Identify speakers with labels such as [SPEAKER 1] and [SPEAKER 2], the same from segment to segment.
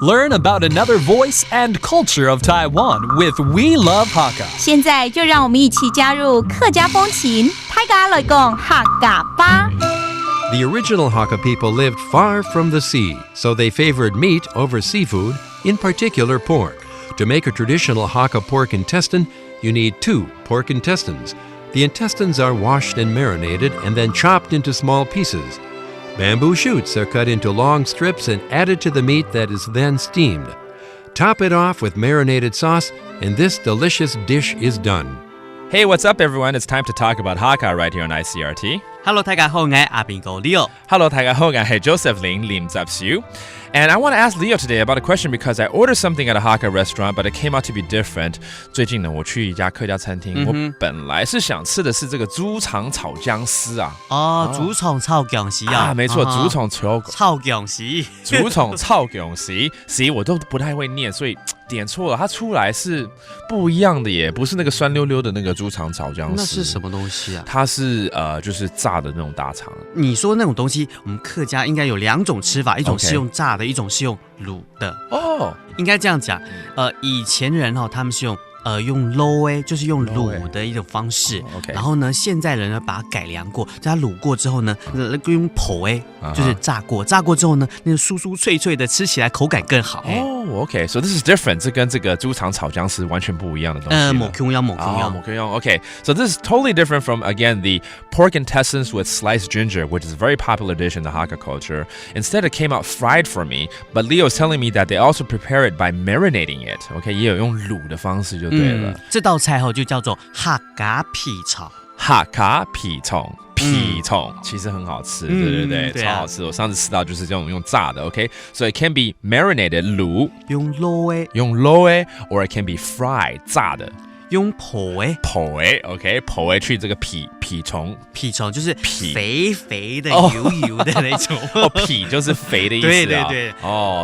[SPEAKER 1] Learn about another voice and culture of Taiwan with We Love Hakka.
[SPEAKER 2] 现在就让我们一起加入客家风情，大家来讲客家吧。
[SPEAKER 3] The original Hakka people lived far from the sea, so they favored meat over seafood, in particular pork. To make a traditional Hakka pork intestine, you need 2 pork intestines. The intestines are washed and marinated and then chopped into small pieces. Bamboo shoots are cut into long strips and added to the meat that is then steamed. Top it off with marinated sauce, and this delicious dish is done.
[SPEAKER 4] Hey, what's up, everyone? It's time to talk about Hakka right here on ICRT.
[SPEAKER 5] Hello， 大家好，我係阿邊個 Leo。Hello,
[SPEAKER 4] 大家好，我係 Joseph Lin Lim Zap Siu. And I want to ask Leo today about a question because I ordered something at a Hakka restaurant, but it came out to be different. 最近呢，我去一家客家餐厅，我本来是想吃的是这个猪肠炒姜丝啊。
[SPEAKER 5] 猪腸炒姜絲啊，
[SPEAKER 4] 没错，猪腸炒
[SPEAKER 5] 姜絲，
[SPEAKER 4] 猪腸炒姜絲，我都不太会念，所以点错了。它出来是不一样的耶，不是那个酸溜溜的那个猪肠炒姜丝。
[SPEAKER 5] 那是什么东西啊？
[SPEAKER 4] 它是就是炸的那种大肠。
[SPEAKER 5] 你说那种东西，我们客家应该有2种吃法，一种是用炸的，一种是用卤的。应该这样讲。以前人他们是用卤就是用卤的一种方式。然后呢，现在人呢把它改良过，在它卤过之后呢，用剖就是炸过，炸过之后呢，那个酥酥脆脆的，吃起来口感更好。
[SPEAKER 4] Okay, so this is different. 这跟这个猪肠炒姜丝完全不一样的东西。
[SPEAKER 5] 某 Q 样。
[SPEAKER 4] Okay, so this is totally different from, again, the pork intestines with sliced ginger, which is a very popular dish in the Hakka culture. Instead, it came out fried for me, but Leo is telling me that they also prepare it by marinating it. Okay, 也有用卤的方式就对了。
[SPEAKER 5] 这道菜就叫做客家皮炒。
[SPEAKER 4] 客家皮葱。皮葱其实很好吃，对，超好吃。我上次吃到就是这种用炸的 ，OK， so it can be marinated 卤，
[SPEAKER 5] 用
[SPEAKER 4] 卤or it can be fried 炸的，
[SPEAKER 5] 用剖
[SPEAKER 4] ，OK， 剖去这个皮虫
[SPEAKER 5] 就是肥肥的、油油的那种。
[SPEAKER 4] 皮就是肥的意思啊。
[SPEAKER 5] 对。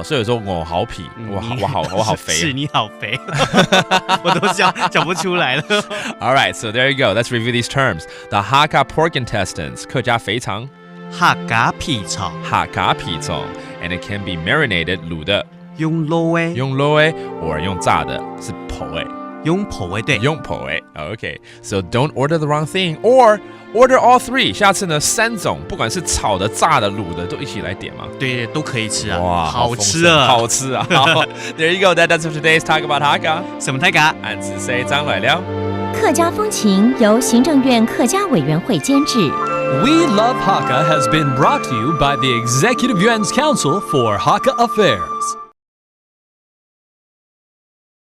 [SPEAKER 4] 所以有时候我好皮，我好肥，
[SPEAKER 5] 是你好肥，我都讲不出来了。
[SPEAKER 4] All right, so there you go. Let's review these terms. The Hakka pork intestines, 客家肥肠，
[SPEAKER 5] 客家皮炒，and
[SPEAKER 4] it can be marinated 卤的，
[SPEAKER 5] 用卤
[SPEAKER 4] or 用炸的是剖
[SPEAKER 5] 用剖对，
[SPEAKER 4] 用剖OK, so don't order the wrong thing or order all 3. 下次呢3种，不管是炒的、炸的、卤的，都一起来点嘛。
[SPEAKER 5] 对，都可以吃啊。
[SPEAKER 4] 哇，
[SPEAKER 5] 好吃啊！
[SPEAKER 4] 好There you go. That's today's talk about Hakka.
[SPEAKER 5] 什么大家？
[SPEAKER 4] 俺只say张来了。
[SPEAKER 2] 客家风情由行政院客家委员会监制。
[SPEAKER 1] We Love Hakka has been brought to you by the Executive Yuan's Council for Hakka Affairs.